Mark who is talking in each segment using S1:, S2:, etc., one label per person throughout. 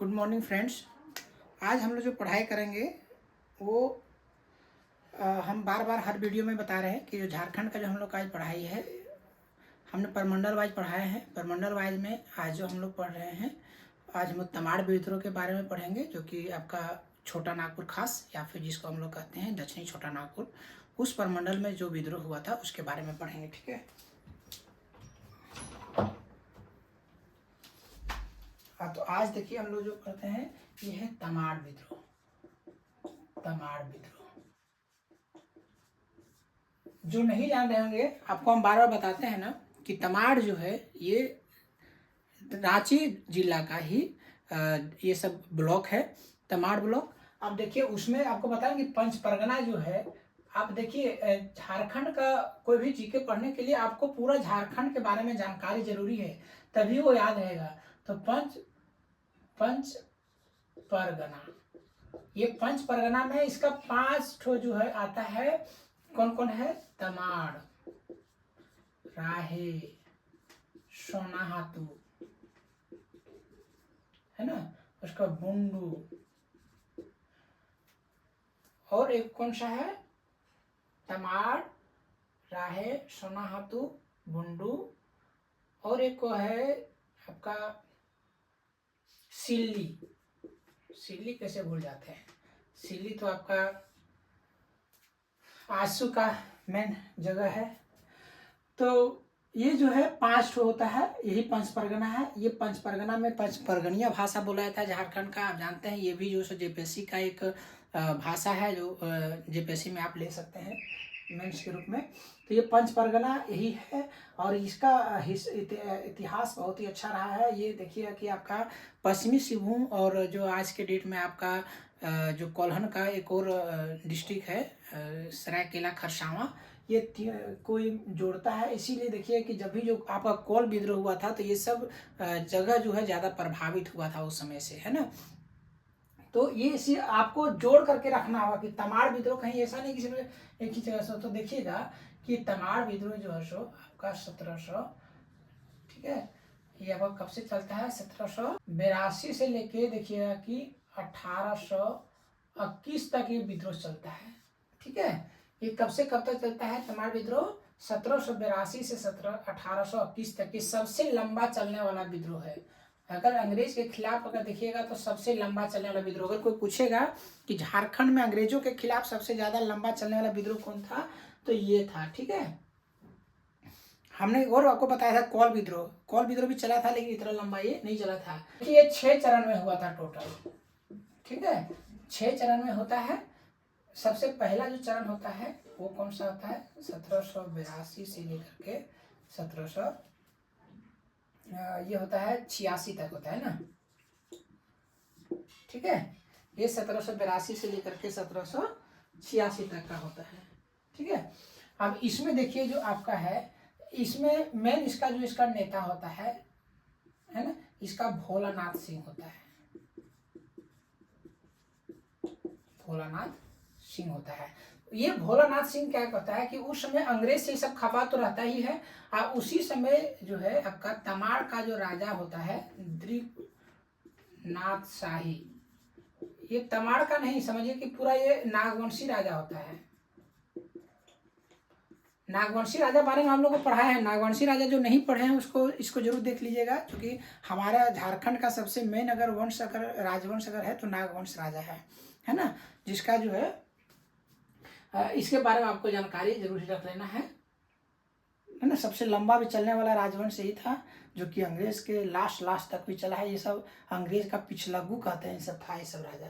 S1: Good morning friends. आज हम लोग जो पढ़ाई करेंगे वो हम बार बार हर वीडियो में बता रहे हैं कि जो झारखंड का जो हम लोग का आज पढ़ाई है, हमने परमंडल वाइज पढ़ाए हैं। परमंडल वाइज में आज जो हम लोग पढ़ रहे हैं, आज हम लोग तमाड़ विद्रोह के बारे में पढ़ेंगे, जो कि आपका छोटा नागपुर खास या फिर जिसको हम लोग कहते हैं दक्षिणी छोटा नागपुर, उस परमंडल में जो विद्रोह हुआ था उसके बारे में पढ़ेंगे। ठीक है। हाँ, तो आज देखिए हम लोग जो पढ़ते हैं ये है तमाड़ विद्रोह। तमाड़ विद्रोह जो नहीं जान रहे होंगे, आपको हम बार बार बताते हैं ना कि तमाड़ जो है ये रांची जिला का ही ये सब ब्लॉक है, तमाड़ ब्लॉक। अब देखिए उसमें आपको बताएं कि पंच परगना जो है, आप देखिए झारखंड का कोई भी जीके पढ़ने के लिए आपको पूरा झारखंड के बारे में जानकारी जरूरी है, तभी वो याद रहेगा। तो पंच परगना, ये पंच परगना में इसका 5 ठो जो है आता है। कौन कौन है? तमाड़, राहे, सोनाहातू है ना, उसका बुंडू, और एक कौन सा है? तमाड़, राहे, सोनाहातू, बुंडू, और एक को है आपका सिल्ली। सिल्ली कैसे भूल जाते हैं? सिल्ली तो आपका आंसू का मेन जगह है। तो ये जो है 5 ठो होता है, यही पंच परगना है। ये पंच परगना में पंच परगनिया भाषा बोला जाता है झारखंड का। आप जानते हैं ये भी जो सो जेपीएससी का एक भाषा है, जो जेपीएससी में आप ले सकते हैं मेंस के रूप में। तो ये पंच परगना यही है, और इसका इतिहास बहुत ही अच्छा रहा है। ये देखिए कि आपका पश्चिमी सिंहभूम और जो आज के डेट में आपका जो कोल्हन का एक और डिस्ट्रिक्ट है सरायकेला खरसावां, ये कोई जोड़ता है। इसीलिए देखिए कि जब भी जो आपका कोल विद्रोह हुआ था तो ये सब जगह जो है ज़्यादा प्रभावित हुआ था उस समय से, है ना। तो ये इसी आपको जोड़ करके रखना होगा कि तमाड़ विद्रोह कहीं ऐसा नहीं कि सिर्फ एक ही जगह से। तो देखिएगा कि तमाड़ विद्रोह जो है सो आपका 1700, ठीक है, ये अब कब से चलता है? 1782 से लेके देखिएगा कि 1821 तक ये विद्रोह चलता है। ठीक है, ये कब से कब तक चलता है तमाड़ विद्रोह? 1782 से 1821 तक। ये सबसे लंबा चलने वाला विद्रोह है। अगर अंग्रेज के खिलाफ अगर देखिएगा तो सबसे लंबा चलने वाला विद्रोह, अगर कोई पूछेगा कि झारखंड में अंग्रेजों के खिलाफ सबसे ज्यादा लंबा चलने वाला विद्रोह कौन था, तो ये था। ठीक है, हमने और आपको बताया था कौल विद्रोह। कौल विद्रोह भी चला था, लेकिन इतना लंबा ये नहीं चला था। ये 6 चरण में हुआ था टोटल। ठीक है, 6 चरण में होता है। सबसे पहला जो चरण होता है वो कौन सा होता है? 1782 से लेकर के 1700 ये होता है 86 तक होता है ना। ठीक है, ये 1782 से लेकर के 1786 तक का होता है। ठीक है, अब इसमें देखिए जो आपका है, इसमें मेन इसका जो इसका नेता होता है ना, इसका भोलानाथ सिंह होता है। भोलानाथ सिंह होता है। ये भोलानाथ सिंह क्या करता है कि उस समय अंग्रेज से सब खपा तो रहता ही है, और उसी समय जो है आपका तमाड़ का जो राजा होता है दीपनाथ शाही, ये तमाड़ का नहीं, समझिए कि पूरा ये नागवंशी राजा होता है। नागवंशी राजा बारे में हम लोग को पढ़ा है। नागवंशी राजा जो नहीं पढ़े हैं उसको इसको जरूर देख लीजिएगा, क्योंकि हमारा झारखंड का सबसे मेन अगर वंश अगर राजवंश अगर है तो नागवंश राजा है ना, जिसका जो है इसके बारे में आपको जानकारी जरूर रख लेना है ना। सबसे लंबा भी चलने वाला राजवंश यही था, जो कि अंग्रेज के लास्ट तक भी चला है। ये सब अंग्रेज का पिछलग्गू कहते हैं, सब था ये सब राजा।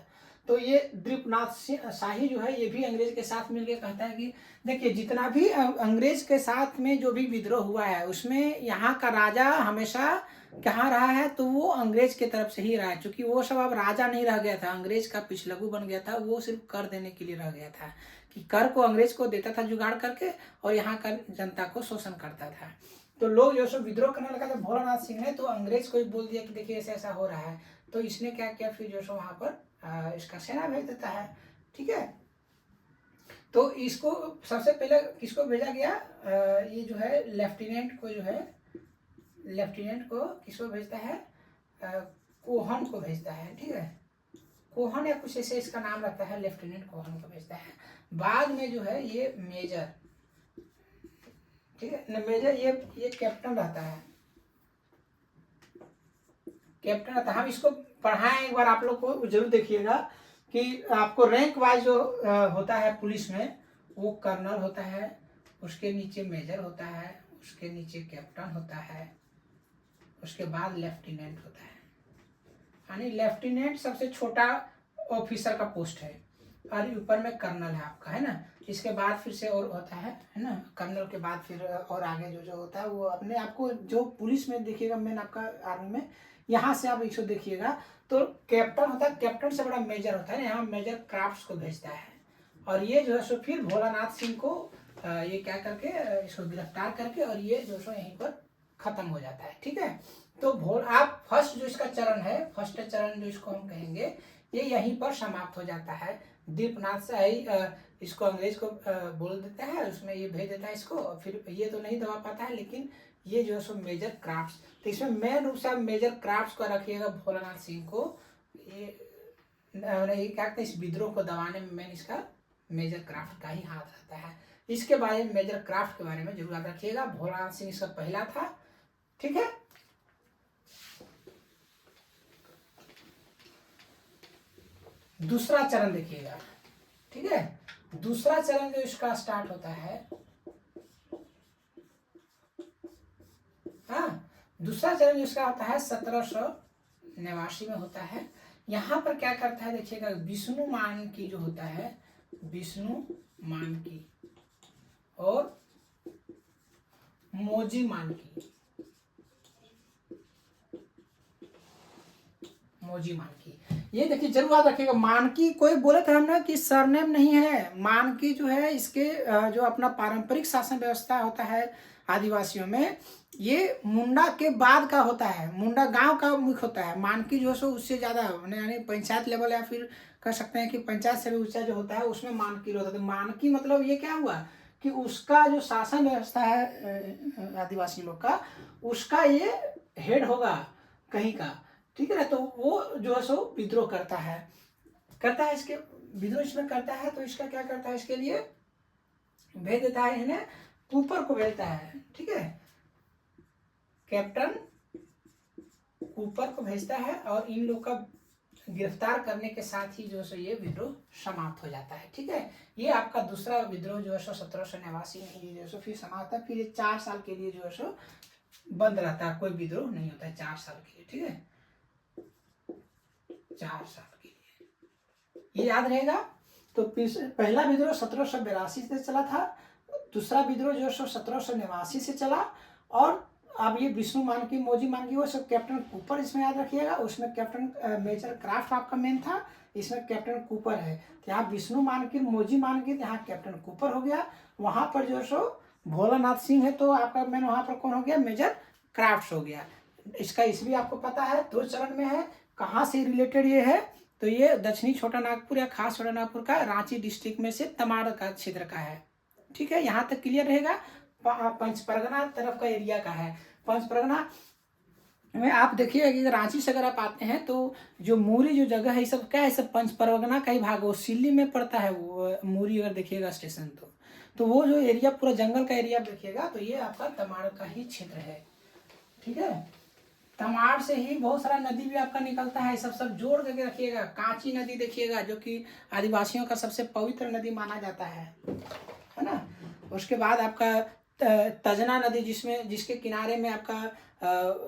S1: तो ये दीपनाथ शाही जो है ये भी अंग्रेज के साथ मिलकर कहता है कि देखिए जितना भी अंग्रेज के साथ में जो भी विद्रोह हुआ है उसमें यहाँ का राजा हमेशा कहाँ रहा है, तो वो अंग्रेज के तरफ से ही रहा है। क्योंकि वो सब अब राजा नहीं रह गया था, अंग्रेज का पिछलग्गू बन गया था, वो सिर्फ कर देने के लिए रह गया था, कि कर को अंग्रेज को देता था जुगाड़ करके और यहाँ का जनता को शोषण करता था। तो लोग जो सब विद्रोह करने लगा था भोलानाथ सिंह ने, तो अंग्रेज को ही बोल दिया कि देखिए ऐसा ऐसा हो रहा है। तो इसने क्या किया, फिर जो सो वहाँ पर इसका सेना भेज देता है। ठीक है, तो इसको सबसे पहले किसको भेजा गया? ये जो है लेफ्टिनेंट को जो है, लेफ्टिनेंट को किसको भेजता है? कोहन को भेजता है, ठीक है, कोहन या कुछ ऐसे इसका नाम रहता है, लेफ्टिनेंट कोहन को भेजता है। बाद में जो है ये मेजर, ठीक है न, मेजर ये कैप्टन रहता है, कैप्टन रहता है। हम इसको पढ़ाएं एक बार, आप लोग को जरूर देखिएगा कि आपको रैंक वाइज जो होता है पुलिस में, वो कर्नल होता है, उसके नीचे मेजर होता है, उसके नीचे कैप्टन होता है, उसके बाद लेफ्टिनेंट होता है। यानी लेफ्टिनेंट सबसे छोटा ऑफिसर का पोस्ट है, और ऊपर में कर्नल है आपका, है ना। इसके बाद फिर से और होता है ना, कर्नल के बाद फिर और आगे जो जो होता है वो अपने आपको जो पुलिस में देखिएगा, मेन आपका आर्मी में यहाँ से आप इसको देखिएगा तो कैप्टन होता है, कैप्टन से बड़ा मेजर होता है ना, यहाँ मेजर क्राफ्ट्स को भेजता है। और ये जो है सो फिर भोलानाथ सिंह को ये क्या करके इसको गिरफ्तार करके, और ये जो सो यहीं पर खत्म हो जाता है, ठीक है। तो आप फर्स्ट जो इसका चरण है, फर्स्ट चरण जो इसको हम कहेंगे, ये यहीं पर समाप्त हो जाता है। दीपनाथ शाही इसको अंग्रेज को बोल देता है, उसमें ये भेज देता है इसको, और फिर ये तो नहीं दबा पाता है, लेकिन ये जो है सो मेजर क्राफ्ट्स, तो इसमें मेन रूप से आप मेजर क्राफ्ट्स को रखिएगा, भोलानाथ सिंह को। ये क्या कहते हैं, इस विद्रोह को दबाने में मेन इसका मेजर क्राफ्ट का ही हाथ रहता है। इसके बारे में, मेजर क्राफ्ट के बारे में जरूर याद रखिएगा। भोलानाथ सिंह इसका पहला था, ठीक है। दूसरा चरण देखिएगा, ठीक है। दूसरा चरण जो इसका स्टार्ट होता है, हाँ, दूसरा चरण जो इसका होता है 1789 में होता है। यहाँ पर क्या करता है देखिएगा, विष्णु मानकी जो होता है, विष्णु मानकी और मोजी मानकी, मोजी मानकी, ये देखिए जरूर याद रखिएगा। मानकी कोई बोले थे हम ना कि सरनेम नहीं है, मानकी जो है इसके जो अपना पारंपरिक शासन व्यवस्था होता है आदिवासियों में, ये मुंडा के बाद का होता है, मुंडा गांव का मुख्य होता है। मानकी जो है सो उससे ज्यादा, यानी पंचायत लेवल या फिर कह सकते हैं कि पंचायत से भी ऊंचा जो होता है उसमें मानकी होता है। तो मानकी मतलब ये क्या हुआ कि उसका जो शासन व्यवस्था है आदिवासी लोग का, उसका ये हेड होगा कहीं का, ठीक है ना। तो वो जो है सो विद्रोह करता है इसके, विद्रोह इसमें करता है, तो इसका क्या करता है, इसके लिए भेज देता है, इन्हें कूपर को भेजता है, ठीक है, कैप्टन कूपर को भेजता है, और इन लोग का गिरफ्तार करने के साथ ही जो है ये विद्रोह समाप्त हो जाता है, ठीक है। ये आपका दूसरा विद्रोह जो है सो 1789 में जो है फिर समाप्त है। फिर ये 4 साल के लिए जो है सो बंद रहता है, कोई विद्रोह नहीं होता है 4 साल के लिए, ठीक है, 4 साल के लिए, ये याद रहेगा। तो पहला विद्रोह 1782 से चला था, दूसरा विद्रोह जो है 1789 से चला, और अब ये विष्णु मानकी, मोजी मानकी, वो सब कैप्टन कूपर इसमें याद रखिएगा। उसमें कैप्टन मेजर क्राफ्ट आपका मेन था, इसमें कैप्टन कूपर है। तो यहाँ विष्णु मानकी, मोजी मानकी, यहाँ कैप्टन कूपर हो गया। वहां पर जो है सो भोलानाथ सिंह है, तो आपका मेन वहां पर कौन हो गया, मेजर क्राफ्ट हो गया। इसका इसलिए आपको पता है 2 चरण में है। कहाँ से रिलेटेड ये है, तो ये दक्षिणी छोटा नागपुर या खास छोटा नागपुर का रांची डिस्ट्रिक्ट में से तमाड़ का क्षेत्र का है, ठीक है। यहाँ तक क्लियर रहेगा। पंचपरगना तरफ का एरिया का है। पंचपरगना में आप देखिए कि रांची से अगर आप आते हैं तो जो मूरी जो जगह है, ये सब क्या है, सब पंचपरगना का ही भाग, वो सिल्ली में पड़ता है वो मूरी, अगर देखिएगा स्टेशन तो वो जो एरिया पूरा जंगल का एरिया देखिएगा, तो ये आपका तमाड़ का ही क्षेत्र है, ठीक है। तमाड़ से ही बहुत सारा नदी भी आपका निकलता है, सब जोड़ करके रखिएगा। कांची नदी देखिएगा, जो कि आदिवासियों का सबसे पवित्र नदी माना जाता है ना। उसके बाद आपका तजना नदी, जिसके किनारे में आपका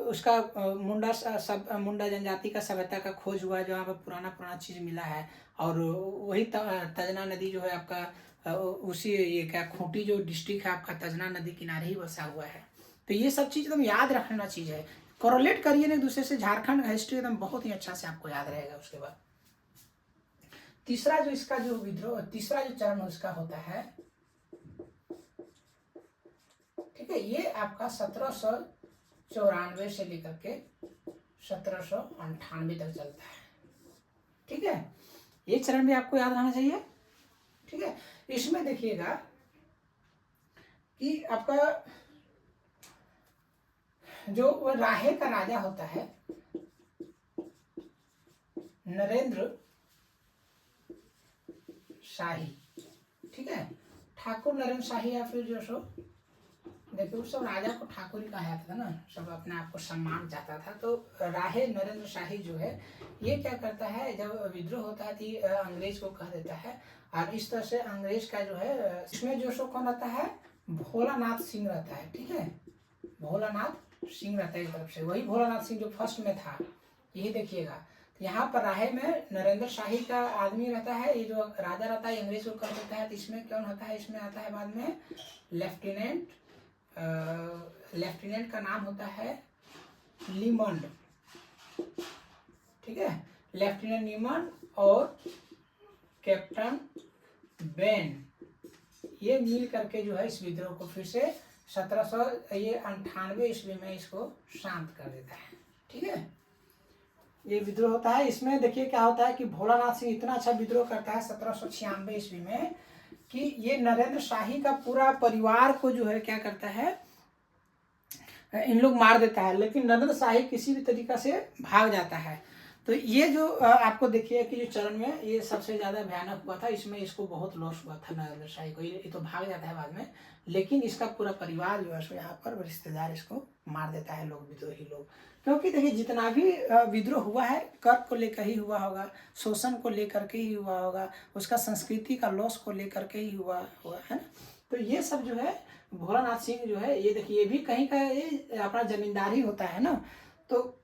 S1: उसका मुंडा जनजाति का सभ्यता का खोज हुआ है, जहाँ पर पुराना चीज मिला है। और वही तजना नदी जो है आपका उसी ये क्या खूंटी जो डिस्ट्रिक्ट है आपका, तजना नदी किनारे ही बसा हुआ है। तो ये सब चीज एकदम याद रखना चीज है, कोरिलेट करिए ना एक दूसरे से। झारखंड हिस्ट्री एकदम बहुत ही अच्छा से आपको याद रहेगा। उसके बाद तीसरा जो इसका जो विद्रोह, तीसरा जो चरण उसका होता है, ठीक है, ये आपका 1794 से लेकर के 1798 तक चलता है, ठीक है। ये चरण भी आपको याद रहना चाहिए, ठीक है। इसमें देखिएगा कि आपका जो राहे का राजा होता है, नरेंद्र शाही, ठीक है, ठाकुर नरेंद्र शाही या फिर जो सो देखिए उस सब राजा को ठाकुर ही कहा जाता था ना, सब अपने आप को सम्मान चाहता था। तो राहे नरेंद्र शाही जो है ये क्या करता है, जब विद्रोह होता है तो अंग्रेज को कह देता है, और इस तरह से अंग्रेज का जो है इसमें जो सो कौन रहता है, भोलानाथ सिंह रहता है, ठीक है, भोलानाथ सिंह रहता है इस तरफ से, वही भोलानाथ सिंह जो फर्स्ट में था, यही देखिएगा। तो यहाँ पर राहे में नरेंद्र शाही का आदमी रहता है, ये जो राजा रहता है अंग्रेज को कर देता है। तो इसमें कौन होता है, इसमें आता है बाद में लेफ्टिनेंट, लेफ्टिनेंट का नाम होता है लीमंड, ठीक है, लेफ्टिनेंट लीमंड और कैप्टन बेन, ये मिल करके जो है इस विद्रोह को फिर से 1798 ईस्वी में इसको शांत कर देता है, ठीक है। ये विद्रोह होता है, इसमें देखिए क्या होता है कि भोलानाथ सिंह इतना अच्छा विद्रोह करता है 1796 ईस्वी में कि ये नरेंद्र शाही का पूरा परिवार को जो है क्या करता है, इन लोग मार देता है, लेकिन नरेंद्र शाही किसी भी तरीका से भाग जाता है। तो ये जो आपको देखिए कि जो चरण में ये सबसे ज्यादा भयानक हुआ था, इसमें इसको बहुत लॉस हुआ था नरेंद्र शाही को, ये तो भाग जाता है बाद में, लेकिन इसका पूरा परिवार जो है सो यहाँ पर रिश्तेदार इसको मार देता है, लोग विद्रोही लोग। क्योंकि देखिए जितना भी विद्रोह हुआ है कर को लेकर ही हुआ होगा, शोषण को लेकर के ही हुआ होगा, उसका संस्कृति का लॉस को लेकर के ही हुआ है ना। तो ये सब जो है भोलानाथ सिंह जो है, ये देखिए ये भी कहीं का ये अपना जमींदार ही होता है ना। तो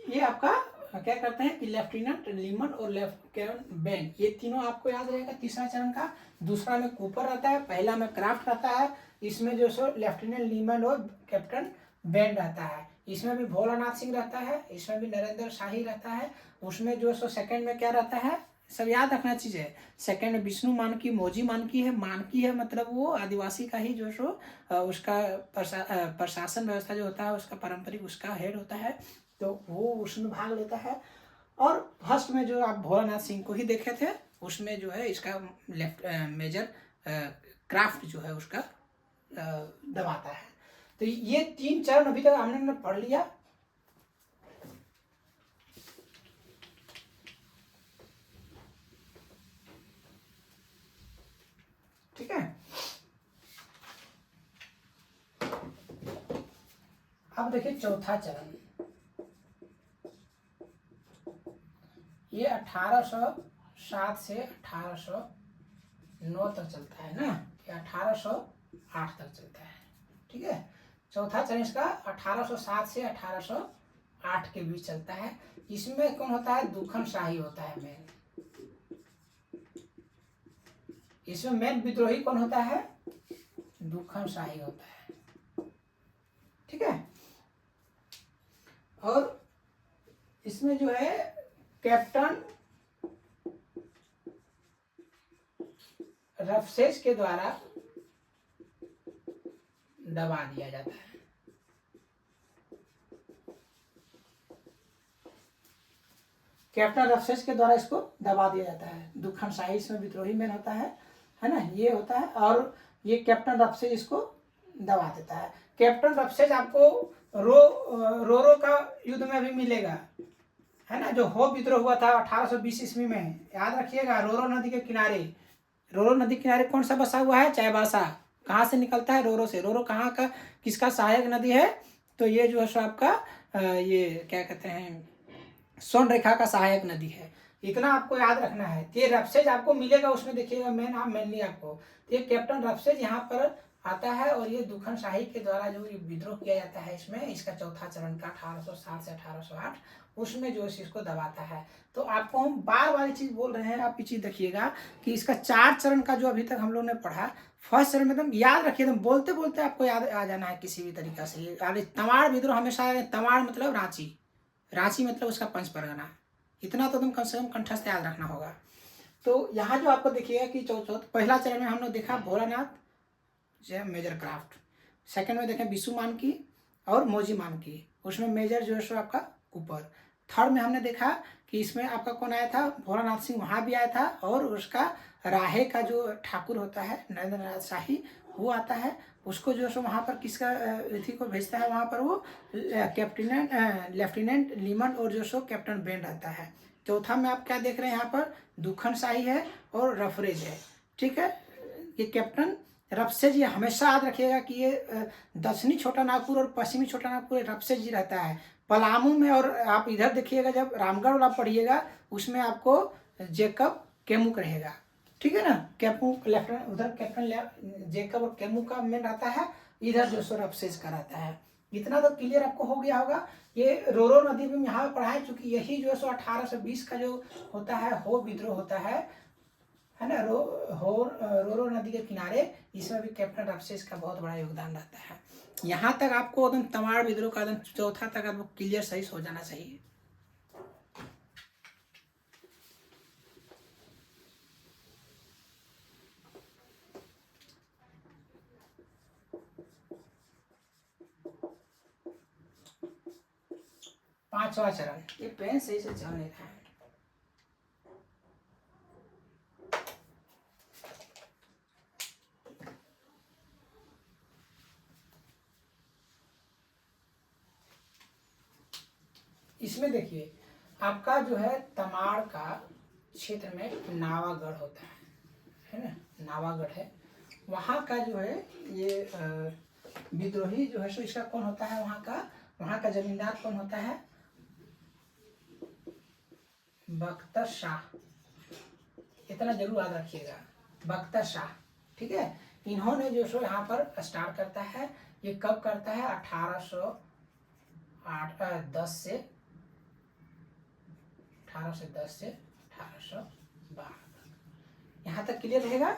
S1: ये आपका क्या करते हैं कि लेफ्टिनेंट लीमन और लेफ्टिनेंट बेन, ये तीनों आपको याद रहेगा तीसरा चरण का। दूसरा में कूपर रहता है, पहला में क्राफ्ट रहता है, इसमें जो सो लेफ्टिनेंट लीमन और कैप्टन बेन रहता है। इसमें भी भोलानाथ सिंह रहता है, इसमें भी नरेंद्र शाही रहता है। उसमें जो सो सेकंड में क्या रहता है, सब याद रखना चीज है। सेकंड में विष्णु मानकी, मौजी मानकी है, मानकी है मतलब वो आदिवासी का ही जो सो उसका प्रशासन व्यवस्था जो होता है उसका पारंपरिक उसका हेड होता है, तो वो उसमें भाग लेता है। और फर्स्ट में जो आप भोलानाथ सिंह को ही देखे थे, उसमें जो है इसका लेफ्ट मेजर क्राफ्ट जो है उसका दबाता है। तो ये तीन चरण अभी तक हमने पढ़ लिया। ठीक है, अब देखिए चौथा चरण, ये 1807 से 1809 तक चलता है ना, या 1808 तक चलता है, ठीक है। चौथा चरण इसका 1807 से 1808 के बीच चलता है। इसमें कौन होता है, दुखन शाही होता है मेन, इसमें मेन विद्रोही कौन होता है, दुखन शाही होता है, ठीक है। और इसमें जो है कैप्टन रफसेस के द्वारा दबा दिया जाता है। कैप्टन रफसेस के द्वारा इसको दबा दिया जाता है। दुखन शाही इसमें विद्रोही मैन होता है ना, ये होता है। और ये कैप्टन रफसेस इसको दबा देता है। कैप्टन रफसेस आपको रोरो का युद्ध में भी मिलेगा, है ना, जो हो विद्रोह हुआ था 1820 ईस्वी में, याद रखिएगा। रोरो नदी के किनारे, रोरो नदी के किनारे कौन सा बसा हुआ है, चाईबासा। कहाँ से निकलता है, रोरो से। रोरो कहाँ का, किसका सहायक नदी है, तो ये जो है सो आपका ये क्या कहते हैं, स्वर्ण रेखा का सहायक नदी है। इतना आपको याद रखना है। ये रफसेज आपको मिलेगा, उसमें देखिएगा मेनली आपको। तो ये कैप्टन रफसेज यहाँ पर आता है, और ये दुखन शाही के द्वारा जो विद्रोह किया जाता है इसमें, इसका चौथा चरण का 1807 से 1808, उसमें जो इसको दबाता है। तो आपको हम बार बार चीज बोल रहे हैं, आप ये चीज देखिएगा कि इसका 4 चरण का जो अभी तक हम लोग ने पढ़ा, फर्स्ट चरण में एकदम याद रखिए, एकदम बोलते बोलते आपको याद आ जाना है किसी भी तरीका से। तमाड़ विद्रोह हमेशा, तमाड़ मतलब रांची, रांची मतलब उसका पंच परगना, इतना तो तुम कम से कम कंठस्थ याद रखना होगा। तो यहाँ जो आपको देखिएगा कि पहला चरण में हम लोग देखा भोलानाथ मेजर क्राफ्ट, सेकंड में देखें विशु मानकी और मौजी मानकी, उसमें मेजर जो है सो आपका कूपर। थर्ड में हमने देखा कि इसमें आपका कौन आया था, भोलानाथ सिंह वहाँ भी आया था, और उसका राहे का जो ठाकुर होता है नरेंद्र नाथ शाही, वो आता है। उसको जो है सो वहाँ पर किसका इथी को भेजता है, वहाँ पर वो लेफ्टिनेंट लीमन और जो सो कैप्टन बेन रहता है। चौथा में आप क्या देख रहे हैं यहाँ पर, दुखन शाही है और रफरेज है। ठीक है, ये कैप्टन रफसेज, ये हमेशा याद रखिएगा कि ये दक्षिणी छोटा नागपुर और पश्चिमी छोटा नागपुर रफसेज ही रहता है। पलामू में, और आप इधर देखिएगा जब रामगढ़ वाला पढ़िएगा उसमें आपको जेकब केमुक रहेगा। ठीक है ना, केमुक लेफ्टिनेंट, उधर कैप्टन जेकब और केमुक का मेन रहता है, इधर जो सो रफसेज का रहता है। इतना तो क्लियर आपको हो गया होगा। ये रोरो नदी में यहाँ पढ़ा है, चूंकि यही जो है सो 1820 का जो होता है हो विद्रोह होता है ना, रोरो नदी के किनारे, इसमें भी कैप्टन रफसेज का बहुत बड़ा योगदान रहता है। यहाँ तक आपको एकदम तमाड़ विद्रोह का एकदम चौथा तक आपको क्लियर सही हो जाना चाहिए। पांचवा चरण, ये पेन सही से चल नहीं रहा है। इसमें देखिए आपका जो है तमाड़ का क्षेत्र में नावागढ़ होता है ना, नावागढ़ है, वहाँ का जो है ये विद्रोही जो है सो इसका कौन होता है, वहाँ का जमींदार कौन होता है, बख्तर शाह। इतना जरूर याद रखिएगा, बख्तर शाह। ठीक है, इन्होंने जो सो यहाँ पर स्टार्ट करता है, ये कब करता है, 1810 से 1812 यहाँ तक क्लियर रहेगा।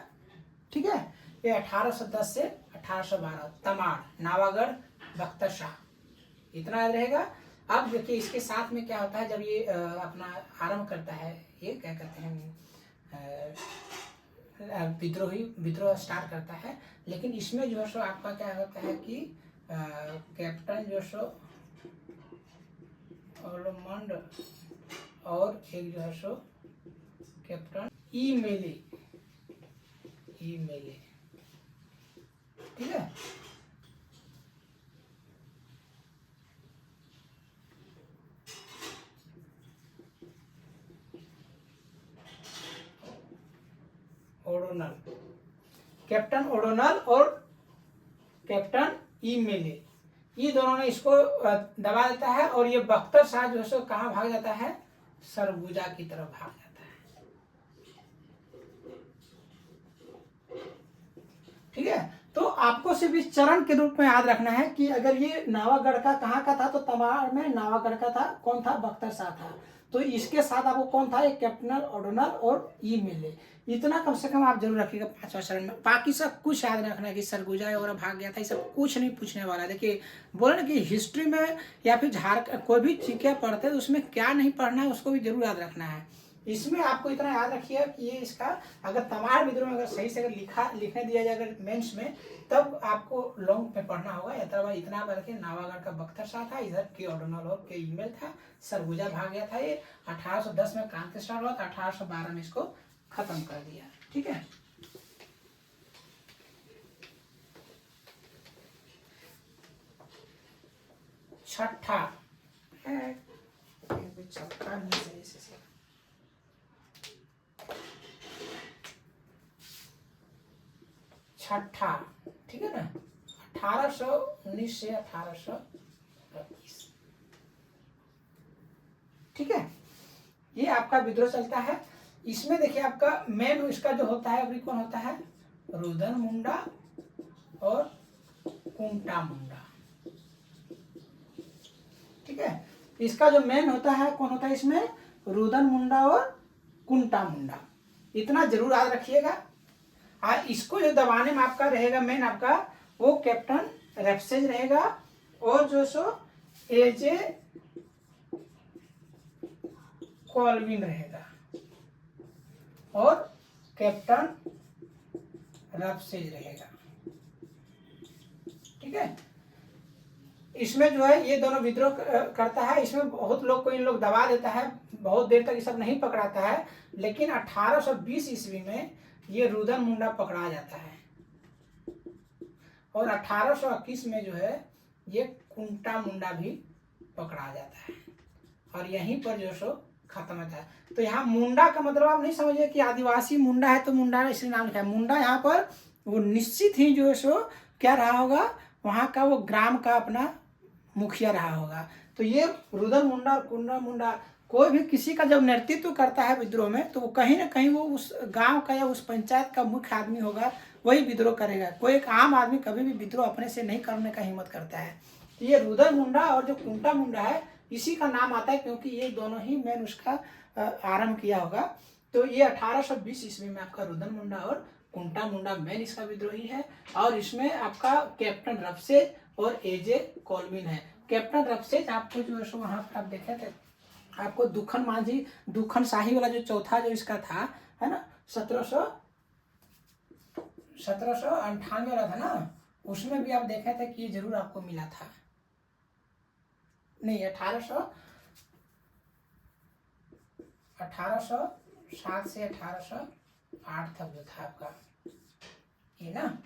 S1: ठीक है, ये 1810 से 1812 तमाड़, नावागढ़, बख्तर शाह, इतना याद रहेगा। अब देखिए इसके साथ में क्या होता है, जब ये अपना आरंभ करता है, ये क्या कहते हैं, विद्रोह स्टार्ट करता है, लेकिन इसमें जो है सो आपका क्या होता है कि कैप्टन जो सो ओलोमंड और एक जो है सो कैप्टन ई मेले, ठीक है। ओडोनल, कैप्टन ओडोनल और कैप्टन ई मेले, ये दोनों ने इसको दबा देता है, और ये बख्तर शाह जो है सो कहाँ भाग जाता है, सरगुजा की तरफ भाग जाता है। ठीक है, तो आपको सिर्फ इस चरण के रूप में याद रखना है कि अगर ये नावागढ़ का कहाँ का था, तो तमाड़ में नावागढ़ का था, कौन था, बख्तर शाह था। तो इसके साथ आपको कौन था, एक कैप्टन ओडोनल और ई मिले, इतना कम से कम आप जरूर रखिएगा पांचवा चरण में। बाकी सब कुछ याद रखना है कि सरगुजा वगैरह भाग गया था, ये सब कुछ नहीं पूछने वाला है। देखिए बोले ना कि हिस्ट्री में या फिर झारखंड कोई भी चीजें पढ़ते हैं तो उसमें क्या नहीं पढ़ना है उसको भी जरूर याद रखना है। इसमें आपको इतना याद रखिए कि ये इसका अगर तमाड़ विद्रोह में अगर सही से अगर लिखने दिया जाए अगर मेंस में, तब आपको लॉन्ग पे पढ़ना होगा। इतना करके नावागढ़ का बख्तर शाह था, इधर के ओडोनल और के ईमेल था, सरगुजा भाग गया था। ये 1810 में क्रांति स्टार्ट हुआ था, 1812 में इसको खत्म कर दिया। ठीक है, छठा छठा, ठीक है ना, 1819 से 1820। ठीक है, ये आपका विद्रोह चलता है। इसमें देखिए आपका मेन इसका जो होता है अभी कौन होता है, रुदन मुंडा और कुंटा मुंडा। ठीक है, इसका जो मेन होता है कौन होता है इसमें, रुदन मुंडा और कुंटा मुंडा, इतना जरूर याद रखिएगा। इसको जो दबाने में आपका रहेगा मेन आपका वो कैप्टन रेप्सेज रहेगा, और जो सो एजे कॉल्विन रहेगा, और कैप्टन रेप्सेज रहेगा। ठीक है, इसमें जो है ये दोनों विद्रोह करता है। इसमें बहुत लोग को इन लोग दबा देता है, बहुत देर तक ये सब नहीं पकड़ाता है, लेकिन 1820 ईस्वी में ये रुदन मुंडा पकड़ा जाता है, और 1821 में जो है ये कुंटा मुंडा भी पकड़ा जाता है, और यहीं पर जो सो खत्म होता है। तो यहाँ मुंडा का मतलब आप नहीं समझिए कि आदिवासी मुंडा है तो मुंडा इसलिए नाम लिखा है। मुंडा यहाँ पर वो निश्चित ही जो है सो क्या रहा होगा, वहाँ का वो ग्राम का अपना मुखिया रहा होगा। तो ये रुदन मुंडा और कुंडा मुंडा, कोई भी किसी का जब नेतृत्व करता है विद्रोह में, तो वो कहीं ना कहीं वो उस गांव का या उस पंचायत का मुख्य आदमी होगा, वही विद्रोह करेगा। कोई एक आम आदमी कभी भी विद्रोह अपने से नहीं करने का हिम्मत करता है। तो ये रुदन मुंडा और जो कुंटा मुंडा है, इसी का नाम आता है क्योंकि ये दोनों ही मैन उसका आरंभ किया होगा। तो ये 1820 ईस्वी में आपका रुदन मुंडा और कुंटा मुंडा मैन इसका विद्रोही है। और इसमें आपका कैप्टन रफसेज और एजे कॉल्विन है। कैप्टन रफसेज आपको जो है सो वहाँ पर आप देखे थे, आपको दुखन माझी दुखन शाही वाला जो चौथा जो इसका था, है ना, 1798 वाला था ना, उसमें भी आप देखे थे कि ये जरूर आपको मिला था। नहीं, 1807 से 1808 तक जो था आपका ये ना।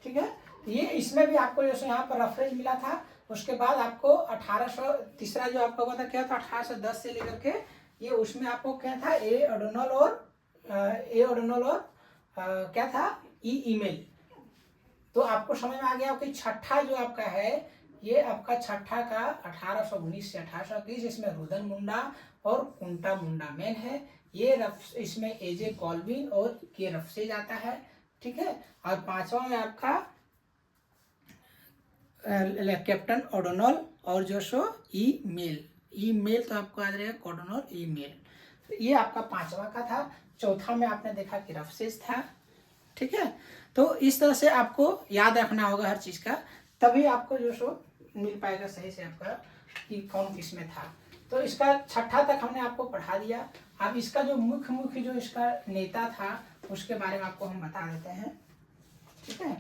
S1: ठीक है, ये इसमें भी आपको जैसे यहाँ पर रेफरेंस मिला था। उसके बाद आपको 1800 तीसरा जो आपका हुआ था क्या था, 1810 से लेकर के ये उसमें आपको क्या था, ए ओडोनल और क्या था, ईमेल। तो आपको समझ में आ गया कि छठा जो आपका है, ये आपका छठा का 1819 से 1830, इसमें रुदन मुंडा और कुंटा मुंडा मैन है। ये इसमें एजे कॉल्विन और के रफसेज आता है। ठीक है, और पांचवा में आपका कैप्टन ओडोनल और जो सो ईमेल तो आपको याद रहेगा कोडोनल ईमेल। तो ये आपका पांचवा का था। चौथा में आपने देखा कि रफसेज था। ठीक है, तो इस तरह से आपको याद रखना होगा हर चीज का, तभी आपको जो सो मिल पाएगा सही से आपका कि कौन किस में था। तो इसका छठा तक हमने आपको पढ़ा दिया। अब इसका जो मुख्य जो इसका नेता था उसके बारे में आपको हम बता देते हैं। ठीक है,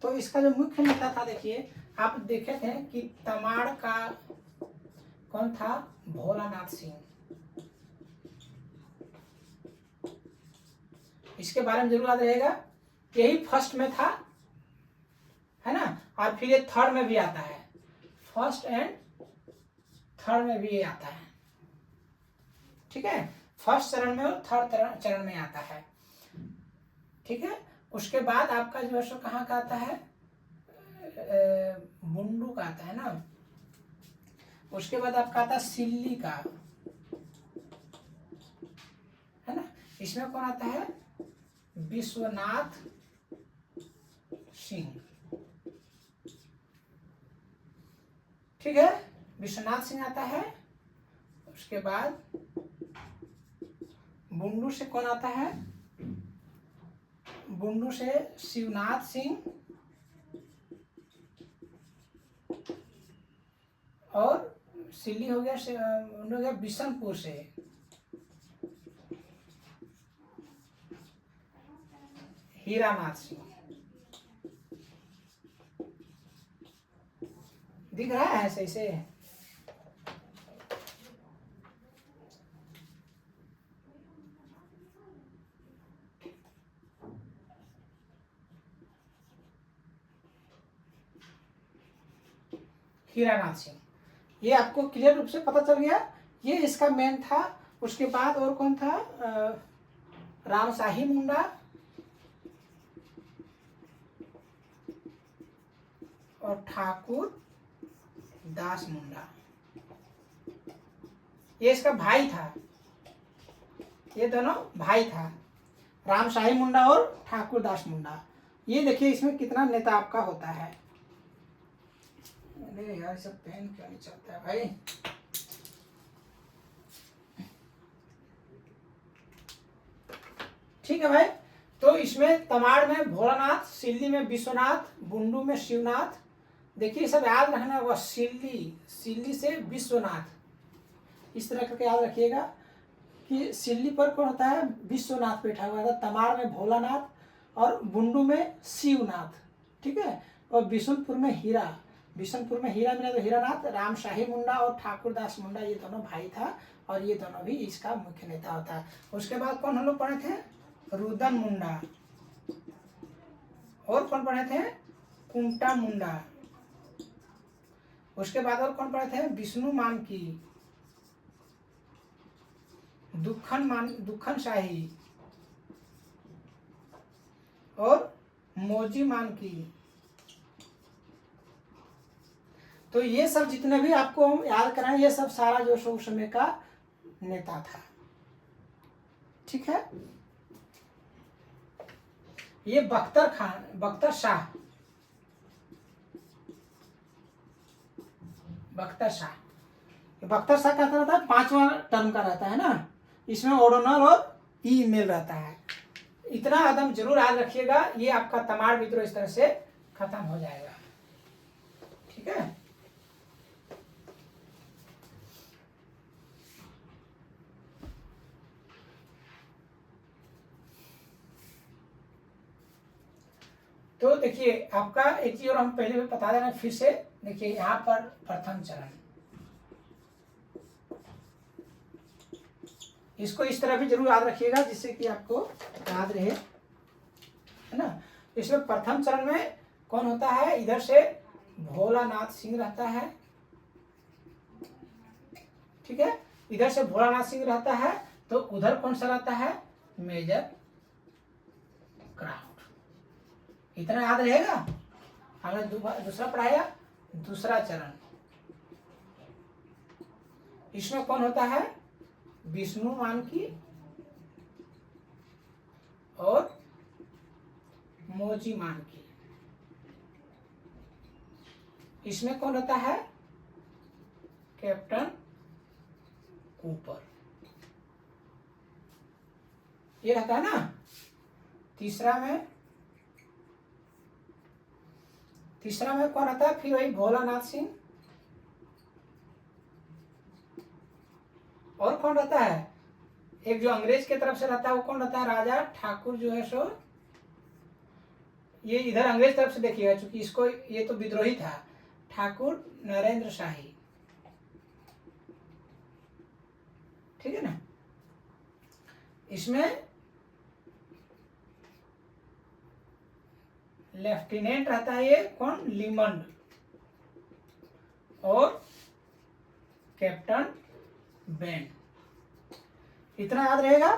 S1: तो इसका जो मुख्य नेता था, देखिए आप देखे थे कि तमाड़ का कौन था, भोलानाथ सिंह। इसके बारे में जरूर याद रहेगा, यही फर्स्ट में था, है ना, और फिर ये थर्ड में भी आता है। फर्स्ट एंड थर्ड में भी ये आता है। ठीक है, फर्स्ट चरण में और थर्ड चरण में आता है। ठीक है, उसके बाद आपका जो है सो कहाँ का आता है, मुंडू का आता है ना। उसके बाद आपका आता है सिल्ली का, है ना। इसमें कौन आता है, विश्वनाथ सिंह। ठीक है, विश्वनाथ सिंह आता है। उसके बाद बुंडू से कौन आता है, बुंडू से शिवनाथ सिंह और सिल्ली हो गया बिशनपुर से हीरानाथ सिंह। दिख रहा है सही से। हीरानाथ सिंह, ये आपको क्लियर रूप से पता चल गया, ये इसका मेन था। उसके बाद और कौन था, रामशाही मुंडा और ठाकुर दास मुंडा, ये इसका भाई था। ये दोनों भाई था, रामशाही मुंडा और ठाकुर दास मुंडा। ये देखिए इसमें कितना नेता आपका होता है। अरे यार सब पेन क्यों नहीं चलता है भाई। ठीक है भाई, तो इसमें तमाड़ में भोलानाथ, सिल्ली में विश्वनाथ, बुंडू में शिवनाथ। देखिए सब याद रखना होगा, सिल्ली से विश्वनाथ, इस तरह करके याद रखिएगा कि सिल्ली पर कौन होता है, विश्वनाथ बैठा हुआ था, तमाड़ में भोलानाथ और बुंडू में शिवनाथ। ठीक है, और बिशनपुर में हीरा मिला तो हीरानाथ। रामशाही मुंडा और ठाकुरदास मुंडा ये दोनों भाई था और ये दोनों भी इसका मुख्य नेता होता है। उसके बाद कौन हम लोग पढ़े थे, रुदन मुंडा, और कौन पढ़े थे, कुंटा मुंडा, उसके बाद और कौन पढ़े थे? विष्णु मानकी, दुखन शाही और मोजी मानकी। तो ये सब जितने भी आपको हम याद कराएं, ये सब सारा जो सो उस समय का नेता था। ठीक है, ये बख्तर शाह, बख्तर शाह क्या रहता है? 5वां टर्म का रहता है ना, इसमें ओडोनल और ई मेल रहता है। इतना आदम जरूर याद रखिएगा, ये आपका तमाड़ विद्रोह इस तरह से खत्म हो जाएगा। ठीक है, तो देखिए आपका एक चीज और हम पहले भी बता दे रहे हैं फिर से। देखिए यहाँ पर प्रथम चरण, इसको इस तरह भी जरूर याद रखिएगा जिससे कि आपको याद रहे, है ना। इसमें प्रथम चरण में कौन होता है? इधर से भोलानाथ सिंह रहता है। ठीक है, इधर से भोलानाथ सिंह रहता है, तो उधर कौन सा रहता है? Major crowd. इतना याद रहेगा। हमने दूसरा पढ़ाया, दूसरा चरण, इसमें कौन होता है? विष्णु मानकी और मोजी मानकी। इसमें कौन होता है? Captain Cooper. ये रहता है ना। तीसरा में कौन आता है? फिर वही भोलानाथ सिंह। और कौन रहता है? एक जो अंग्रेज के तरफ से रहता है वो कौन रहता है? राजा ठाकुर जो है सो, ये इधर अंग्रेज तरफ से देखिएगा, चूंकि इसको ये तो विद्रोही था, ठाकुर नरेंद्र शाही। ठीक है ना। इसमें लेफ्टिनेंट रहता है ये कौन? लिमंड और कैप्टन बेन। इतना याद रहेगा।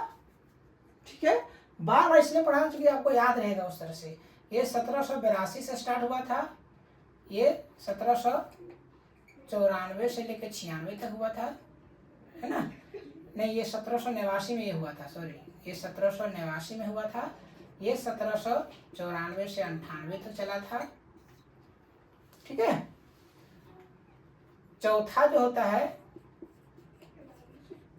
S1: ठीक है, बार बार इसलिए पढ़ा क्योंकि आपको याद रहेगा उस तरह से। ये 1782 से स्टार्ट हुआ था, ये 1794 से लेकर 96 तक हुआ था, है ना। नहीं, ये 1789 में ये हुआ था, सॉरी, ये 1789 में हुआ था। ये 1794 से 98 तक चला था। ठीक है, चौथा जो होता है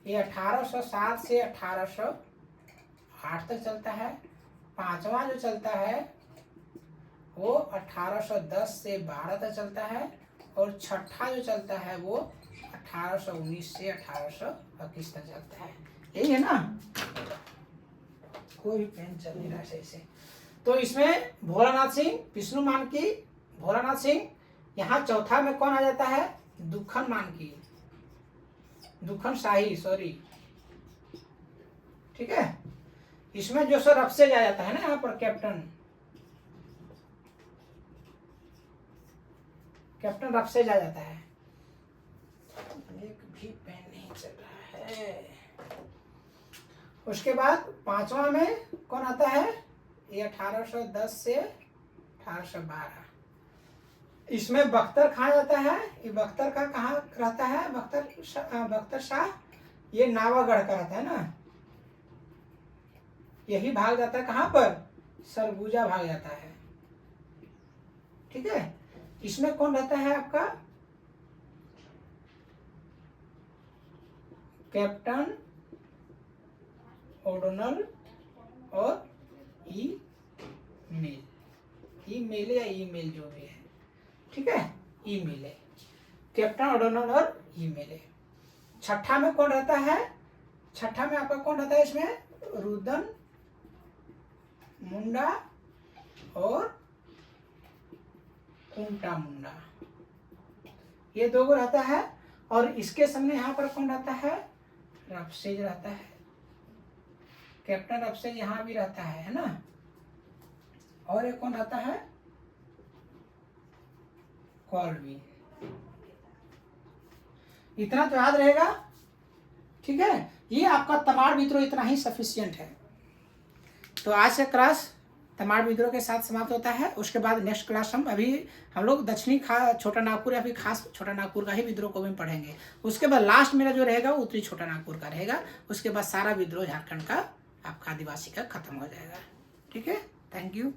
S1: ये 1807 से 1808 तक चलता है। पांचवा जो चलता है वो 1810 से 12 तक चलता है। और छठा जो चलता है वो 1819 से 1821 तक चलता है। यही है ना। कोई पेन चल नहीं रहा सही से। तो इसमें भोलानाथ सिंह, विष्णु मानकी, भोलानाथ सिंह। यहाँ चौथा में कौन आ जाता है? दुखन मानकी, दुखन शाही, सॉरी। ठीक है, इसमें जो सर अफसेज आ जाता है ना यहाँ पर, कैप्टन अफसेज आ जाता है। एक भी पेन नहीं चल रहा है। उसके बाद पांचवा में कौन आता है? ये 1810 से 1812। इसमें बख्तर खां जाता है। ये बख्तर का कहाँ रहता है? बख्तर शाह ये नावागढ़ का रहता है ना। यही भाग जाता है कहाँ पर? सरगुजा भाग जाता है। ठीक है, इसमें कौन रहता है आपका? कैप्टन ओडोनल और ई मेल या ई मेल जो भी है। ठीक है, ई मेल है, कैप्टन ओडोनल और ई मेल है। छठा में कौन रहता है? छठा में आपका कौन रहता है? इसमें रुदन मुंडा और कुंटा मुंडा, ये दो रहता है। और इसके सामने यहाँ पर कौन रहता है? रफसेज रहता है, कैप्टन रफसेज यहाँ भी रहता है ना। और एक कौन रहता है? कॉल्विन। इतना तो याद रहेगा, ठीक है। ये आपका तमाड़ विद्रोह इतना ही सफिशियंट है। तो आज से क्लास तमाड़ विद्रोह के साथ समाप्त होता है। उसके बाद नेक्स्ट क्लास हम लोग दक्षिणी छोटा नागपुर या फिर खास छोटा नागपुर का ही विद्रोह को भी पढ़ेंगे। उसके बाद लास्ट मेरा जो रहेगा वो उत्तरी छोटा नागपुर का रहेगा। उसके बाद सारा विद्रोह झारखंड का आपका आदिवासी का खत्म हो जाएगा। ठीक है, थैंक यू।